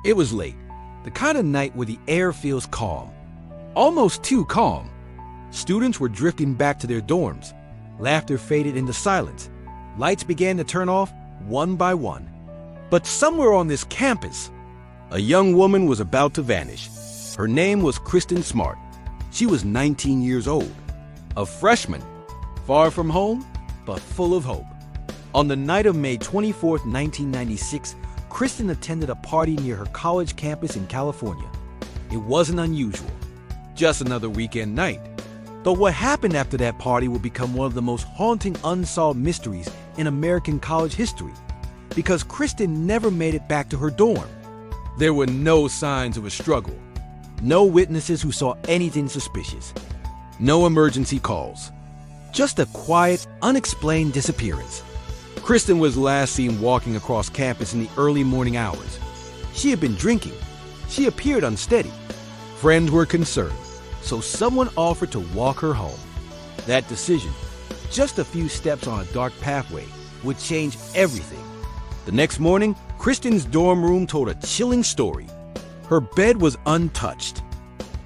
It was late, the kind of night where the air feels calm. Almost too calm. Students were drifting back to their dorms. Laughter faded into silence. Lights began to turn off one by one. But somewhere on this campus, a young woman was about to vanish. Her name was Kristin Smart. She was 19 years old. A freshman, far from home, but full of hope. On the night of May 24, 1996, Kristin attended a party near her college campus in California. It wasn't unusual, just another weekend night. Though what happened after that party would become one of the most haunting unsolved mysteries in American college history, because Kristin never made it back to her dorm. There were no signs of a struggle, no witnesses who saw anything suspicious, no emergency calls, just a quiet, unexplained disappearance. Kristin was last seen walking across campus in the early morning hours. She had been drinking. She appeared unsteady. Friends were concerned, so someone offered to walk her home. That decision, just a few steps on a dark pathway, would change everything. The next morning, Kristin's dorm room told a chilling story. Her bed was untouched.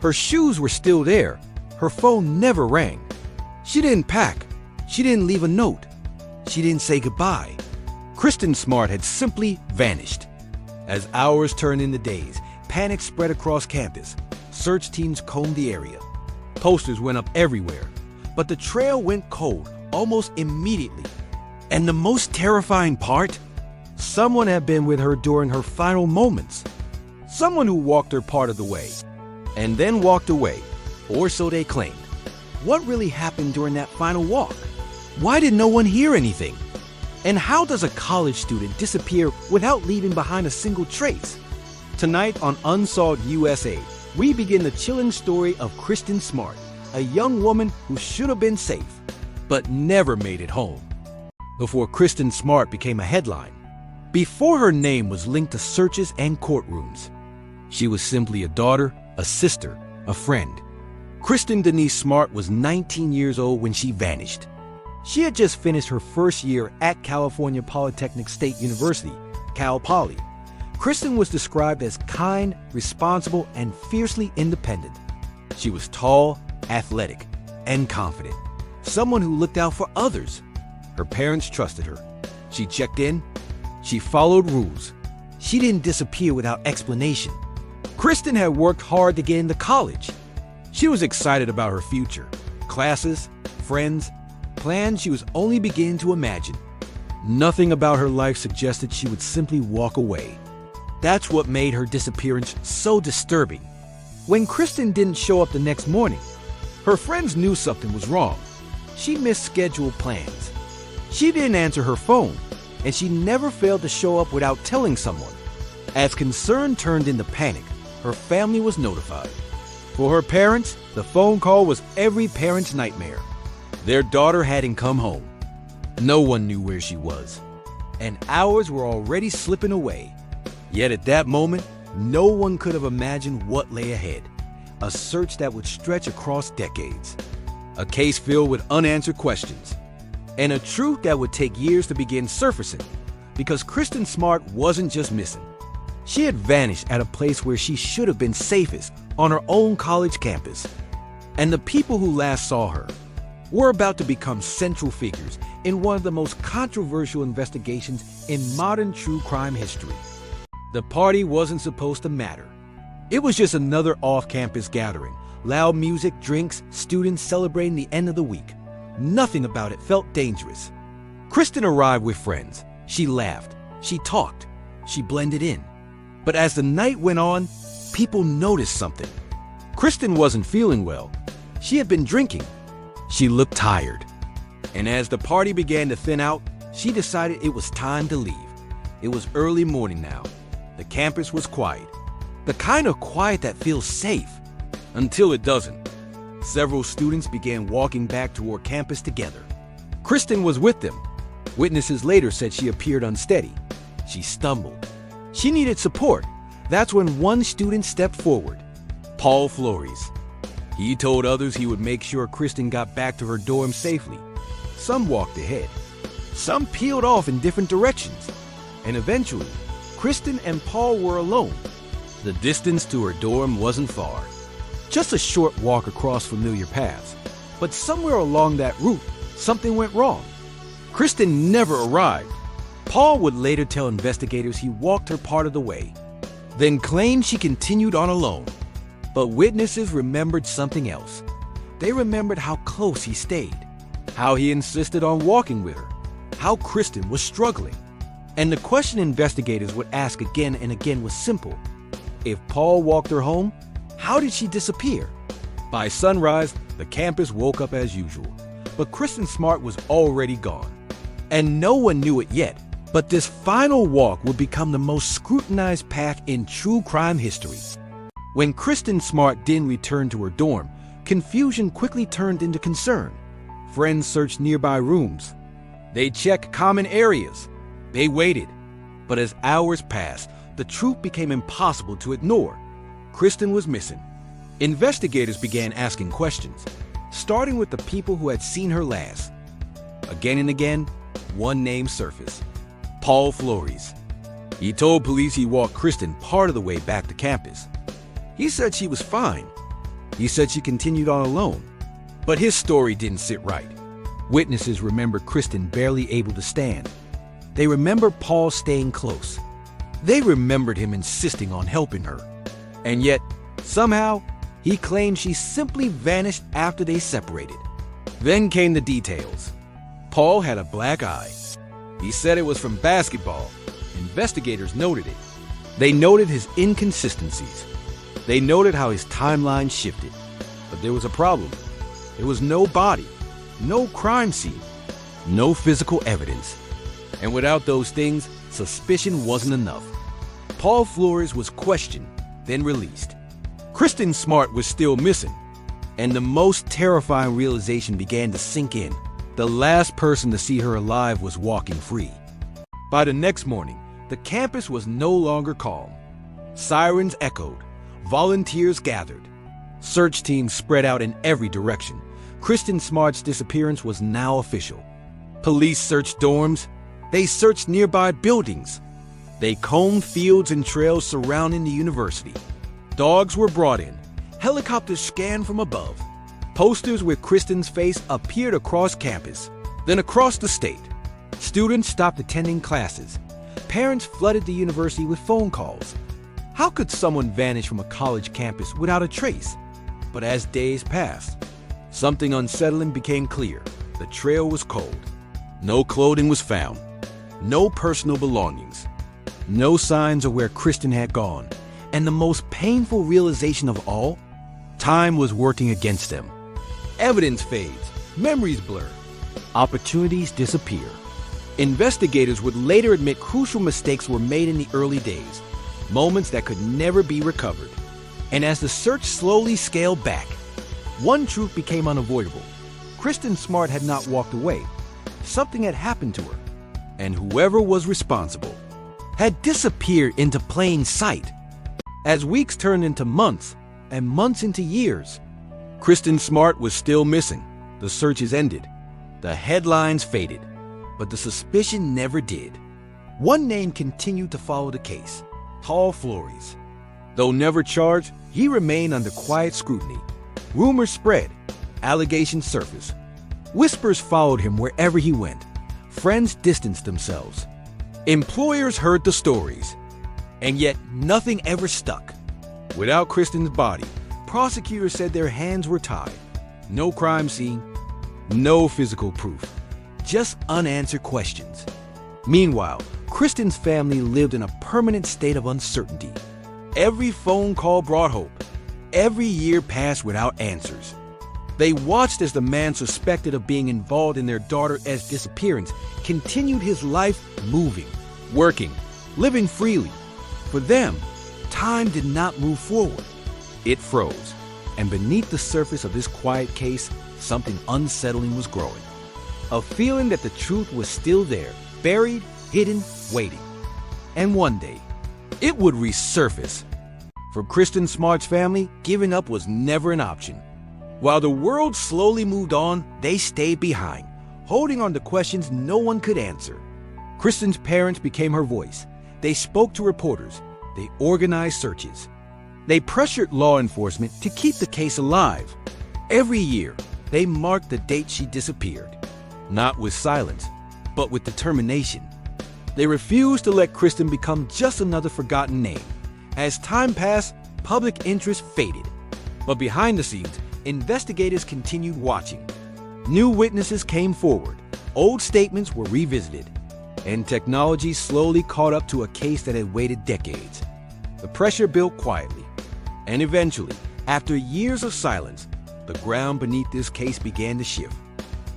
Her shoes were still there. Her phone never rang. She didn't pack. She didn't leave a note. She didn't say goodbye. Kristin Smart had simply vanished. As hours turned into days, panic spread across campus. Search teams combed the area. Posters went up everywhere. But the trail went cold almost immediately. And the most terrifying part? Someone had been with her during her final moments. Someone who walked her part of the way, and then walked away, or so they claimed. What really happened during that final walk? Why did no one hear anything? And how does a college student disappear without leaving behind a single trace? Tonight on Unsolved USA, we begin the chilling story of Kristin Smart, a young woman who should have been safe, but never made it home. Before Kristin Smart became a headline, before her name was linked to searches and courtrooms, she was simply a daughter, a sister, a friend. Kristin Denise Smart was 19 years old when she vanished. She had just finished her first year at California Polytechnic State University, Cal Poly. Kristin was described as kind, responsible, and fiercely independent. She was tall, athletic, and confident. Someone who looked out for others. Her parents trusted her. She checked in. She followed rules. She didn't disappear without explanation. Kristin had worked hard to get into college. She was excited about her future. Classes, friends, plans she was only beginning to imagine. Nothing about her life suggested she would simply walk away. That's what made her disappearance so disturbing. When Kristin didn't show up the next morning, her friends knew something was wrong. She missed scheduled plans. She didn't answer her phone, and she never failed to show up without telling someone. As concern turned into panic, her family was notified. For her parents, the phone call was every parent's nightmare. Their daughter hadn't come home. No one knew where she was, and hours were already slipping away. Yet at that moment, no one could have imagined what lay ahead. A search that would stretch across decades. A case filled with unanswered questions. And a truth that would take years to begin surfacing. Because Kristin Smart wasn't just missing. She had vanished at a place where she should have been safest, on her own college campus. And the people who last saw her were about to become central figures in one of the most controversial investigations in modern true crime history. The party wasn't supposed to matter. It was just another off-campus gathering. Loud music, drinks, students celebrating the end of the week. Nothing about it felt dangerous. Kristin arrived with friends. She laughed. She talked. She blended in. But as the night went on, people noticed something. Kristin wasn't feeling well. She had been drinking. She looked tired. And as the party began to thin out, she decided it was time to leave. It was early morning now. The campus was quiet. The kind of quiet that feels safe. Until it doesn't. Several students began walking back toward campus together. Kristin was with them. Witnesses later said she appeared unsteady. She stumbled. She needed support. That's when one student stepped forward. Paul Flores. He told others he would make sure Kristin got back to her dorm safely. Some walked ahead. Some peeled off in different directions. And eventually, Kristin and Paul were alone. The distance to her dorm wasn't far. Just a short walk across familiar paths. But somewhere along that route, something went wrong. Kristin never arrived. Paul would later tell investigators he walked her part of the way, then claimed she continued on alone. But witnesses remembered something else. They remembered how close he stayed, how he insisted on walking with her, how Kristin was struggling. And the question investigators would ask again and again was simple. If Paul walked her home, how did she disappear? By sunrise, the campus woke up as usual, but Kristin Smart was already gone. And no one knew it yet, but this final walk would become the most scrutinized path in true crime history. When Kristin Smart didn't return to her dorm, confusion quickly turned into concern. Friends searched nearby rooms. They checked common areas. They waited. But as hours passed, the truth became impossible to ignore. Kristin was missing. Investigators began asking questions, starting with the people who had seen her last. Again and again, one name surfaced: Paul Flores. He told police he walked Kristin part of the way back to campus. He said she was fine. He said she continued on alone. But his story didn't sit right. Witnesses remembered Kristin barely able to stand. They remembered Paul staying close. They remembered him insisting on helping her. And yet, somehow, he claimed she simply vanished after they separated. Then came the details. Paul had a black eye. He said it was from basketball. Investigators noted it. They noted his inconsistencies. They noted how his timeline shifted. But there was a problem. There was no body, no crime scene, no physical evidence. And without those things, suspicion wasn't enough. Paul Flores was questioned, then released. Kristin Smart was still missing. And the most terrifying realization began to sink in. The last person to see her alive was walking free. By the next morning, the campus was no longer calm. Sirens echoed. Volunteers gathered. Search teams spread out in every direction. Kristin Smart's disappearance was now official. Police searched dorms. They searched nearby buildings. They combed fields and trails surrounding the university. Dogs were brought in. Helicopters scanned from above. Posters with Kristin's face appeared across campus, then across the state. Students stopped attending classes. Parents flooded the university with phone calls. How could someone vanish from a college campus without a trace? But as days passed, something unsettling became clear. The trail was cold. No clothing was found. No personal belongings. No signs of where Kristin had gone. And the most painful realization of all, time was working against them. Evidence fades. Memories blur. Opportunities disappear. Investigators would later admit crucial mistakes were made in the early days. Moments that could never be recovered. And as the search slowly scaled back, one truth became unavoidable. Kristin Smart had not walked away. Something had happened to her. And whoever was responsible had disappeared into plain sight. As weeks turned into months, and months into years, Kristin Smart was still missing. The searches ended. The headlines faded. But the suspicion never did. One name continued to follow the case: Paul Flores. Though never charged, he remained under quiet scrutiny. Rumors spread. Allegations surfaced. Whispers followed him wherever he went. Friends distanced themselves. Employers heard the stories. And yet, nothing ever stuck. Without Kristin's body, prosecutors said their hands were tied. No crime scene, no physical proof, just unanswered questions. Meanwhile, Kristin's family lived in a permanent state of uncertainty. Every phone call brought hope. Every year passed without answers. They watched as the man suspected of being involved in their daughter's disappearance continued his life moving, working, living freely. For them, time did not move forward. It froze. And beneath the surface of this quiet case, something unsettling was growing. A feeling that the truth was still there, buried, hidden, waiting. And one day, it would resurface. For Kristin Smart's family, giving up was never an option. While the world slowly moved on, they stayed behind, holding on to questions no one could answer. Kristin's parents became her voice. They spoke to reporters. they organized searches. They pressured law enforcement to keep the case alive. Every year, they marked the date she disappeared, not with silence, but with determination. They refused to let Kristin become just another forgotten name. As time passed, public interest faded. But behind the scenes, investigators continued watching. New witnesses came forward, old statements were revisited, and technology slowly caught up to a case that had waited decades. The pressure built quietly, and eventually, after years of silence, the ground beneath this case began to shift.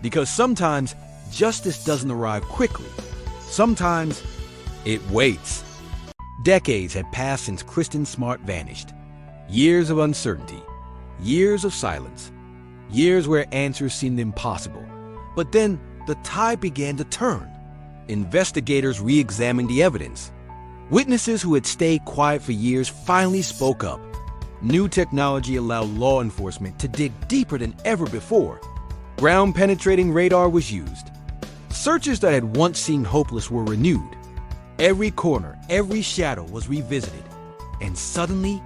Because sometimes justice doesn't arrive quickly. Sometimes it waits. Decades had passed since Kristin Smart vanished. Years of uncertainty, years of silence, years where answers seemed impossible. But then the tide began to turn. Investigators re-examined the evidence. Witnesses who had stayed quiet for years finally spoke up. New technology allowed law enforcement to dig deeper than ever before. Ground-penetrating radar was used. Searches that had once seemed hopeless were renewed. Every corner, every shadow was revisited. And suddenly,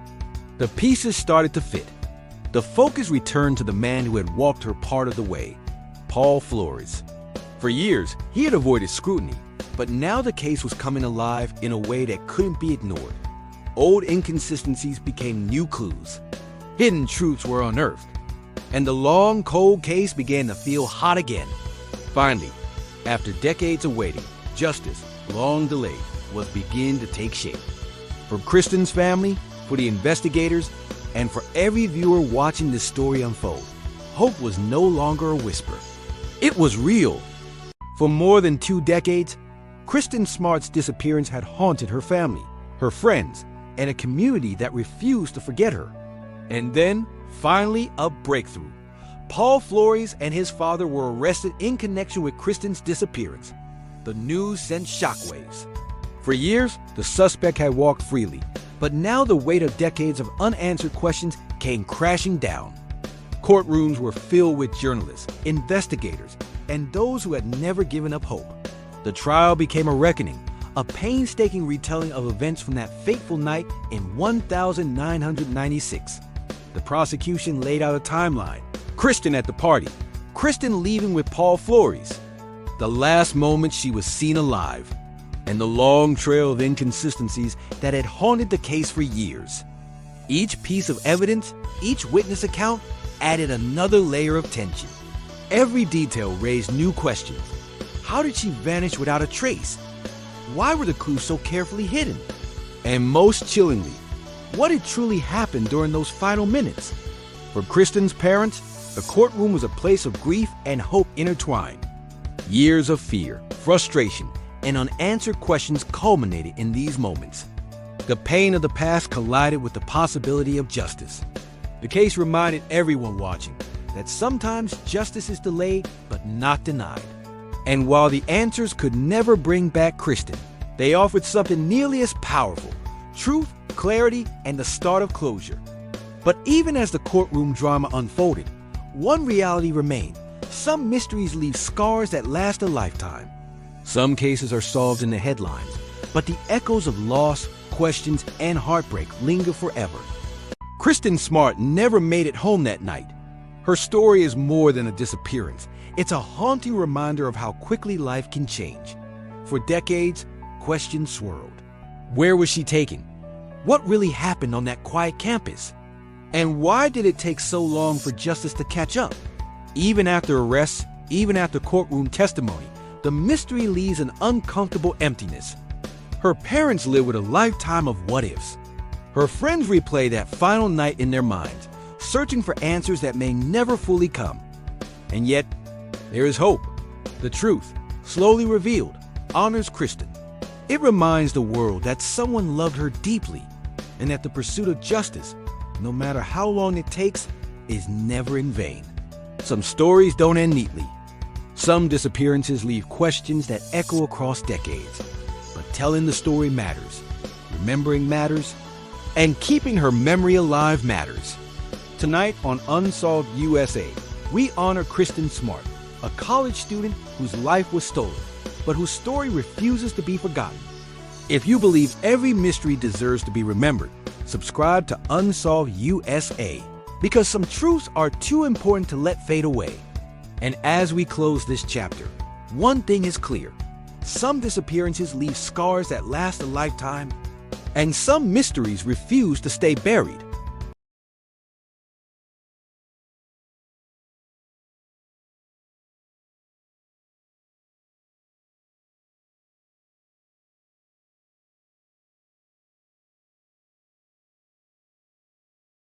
the pieces started to fit. The focus returned to the man who had walked her part of the way, Paul Flores. For years, he had avoided scrutiny, but now the case was coming alive in a way that couldn't be ignored. Old inconsistencies became new clues. Hidden truths were unearthed, and the long, cold case began to feel hot again. Finally, after decades of waiting, justice, long delayed, was beginning to take shape. For Kristin's family, for the investigators, and for every viewer watching this story unfold, hope was no longer a whisper. It was real. For more than 2 decades, Kristin Smart's disappearance had haunted her family, her friends, and a community that refused to forget her. And then, finally, a breakthrough. Paul Flores and his father were arrested in connection with Kristin's disappearance. The news sent shockwaves. For years, the suspect had walked freely, but now the weight of decades of unanswered questions came crashing down. Courtrooms were filled with journalists, investigators, and those who had never given up hope. The trial became a reckoning, a painstaking retelling of events from that fateful night in 1996. The prosecution laid out a timeline. Kristin at the party. Kristin leaving with Paul Flores. The last moment she was seen alive. And the long trail of inconsistencies that had haunted the case for years. Each piece of evidence, each witness account, added another layer of tension. Every detail raised new questions. How did she vanish without a trace? Why were the clues so carefully hidden? And most chillingly, what had truly happened during those final minutes? For Kristin's parents, the courtroom was a place of grief and hope intertwined. Years of fear, frustration, and unanswered questions culminated in these moments. The pain of the past collided with the possibility of justice. The case reminded everyone watching that sometimes justice is delayed but not denied. And while the answers could never bring back Kristin, they offered something nearly as powerful: truth, clarity, and the start of closure. But even as the courtroom drama unfolded, one reality remained. Some mysteries leave scars that last a lifetime. Some cases are solved in the headlines, but the echoes of loss, questions, and heartbreak linger forever. Kristin Smart never made it home that night. Her story is more than a disappearance. It's a haunting reminder of how quickly life can change. For decades, questions swirled. Where was she taken? What really happened on that quiet campus? And why did it take so long for justice to catch up? Even after arrests, even after courtroom testimony, the mystery leaves an uncomfortable emptiness. Her parents live with a lifetime of what-ifs. Her friends replay that final night in their minds, searching for answers that may never fully come. And yet, there is hope. The truth, slowly revealed, honors Kristin. It reminds the world that someone loved her deeply, and that the pursuit of justice, no matter how long it takes, is never in vain. Some stories don't end neatly. Some disappearances leave questions that echo across decades. But telling the story matters, remembering matters, and keeping her memory alive matters. Tonight on Unsolved USA, we honor Kristin Smart, a college student whose life was stolen, but whose story refuses to be forgotten. If you believe every mystery deserves to be remembered, subscribe to Unsolved USA, because some truths are too important to let fade away. And as we close this chapter, one thing is clear. Some disappearances leave scars that last a lifetime, and some mysteries refuse to stay buried.